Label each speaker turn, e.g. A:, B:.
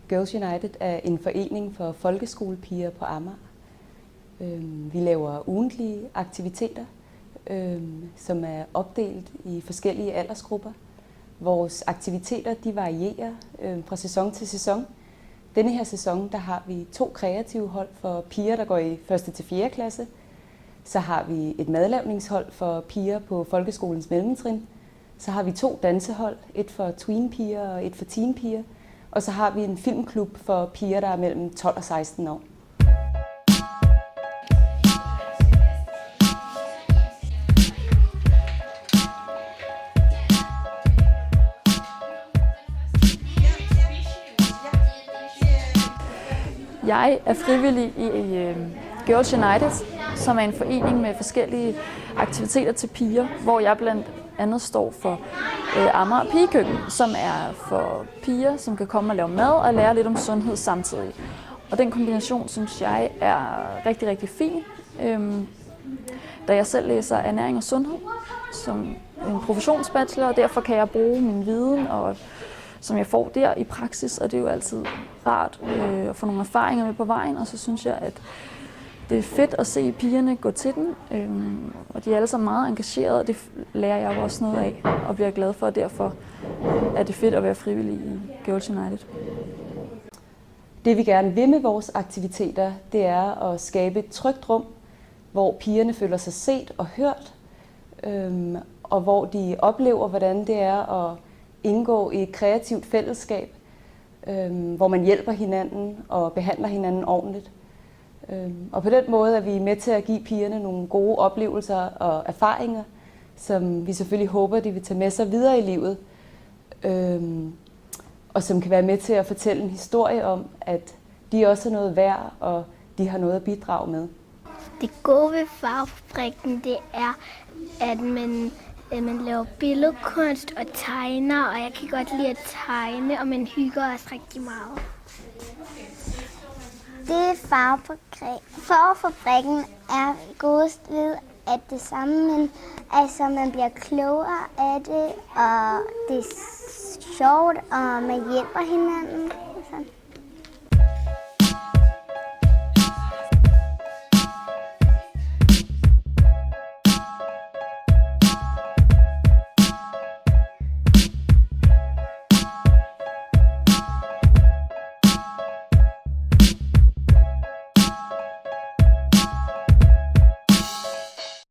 A: Girls United er en forening for folkeskolepiger på Amager. Vi laver ugentlige aktiviteter, som er opdelt i forskellige aldersgrupper. Vores aktiviteter de varierer fra sæson til sæson. Denne her sæson der har vi 2 kreative hold for piger, der går i 1. til 4. klasse. Så har vi et madlavningshold for piger på folkeskolens mellemtrin. Så har vi 2 dansehold, et for tweenpiger og et for teenpiger. Og så har vi en filmklub for piger, der er mellem 12 og 16 år.
B: Jeg er frivillig i Girls United, som er en forening med forskellige aktiviteter til piger, hvor jeg blandt andet står for Amager Pigekøkken, som er for piger, som kan komme og lave mad og lære lidt om sundhed samtidig. Og den kombination synes jeg er rigtig, rigtig fin, da jeg selv læser ernæring og sundhed som en professionsbachelor, og derfor kan jeg bruge min viden, og som jeg får der i praksis, og det er jo altid rart at få nogle erfaringer med på vejen, og så synes jeg, at det er fedt at se pigerne gå til den, og de er alle sammen meget engagerede, og det lærer jeg jo også noget af, og bliver glad for, og derfor er det fedt at være frivillig i Girls United.
A: Det vi gerne vil med vores aktiviteter, det er at skabe et trygt rum, hvor pigerne føler sig set og hørt, og hvor de oplever, hvordan det er at indgå i et kreativt fællesskab, hvor man hjælper hinanden og behandler hinanden ordentligt. Og på den måde er vi med til at give pigerne nogle gode oplevelser og erfaringer, som vi selvfølgelig håber, de vil tage med sig videre i livet, og som kan være med til at fortælle en historie om, at de også er noget værd, og de har noget at bidrage med.
C: Det gode ved Farvefabrikken, det er, at man laver billedkunst og tegner, og jeg kan godt lide at tegne, og man hygger os rigtig meget.
D: Det Farvefabrikken er godest ved, at det samme, men altså man bliver klogere af det, og det er sjovt, og man hjælper hinanden.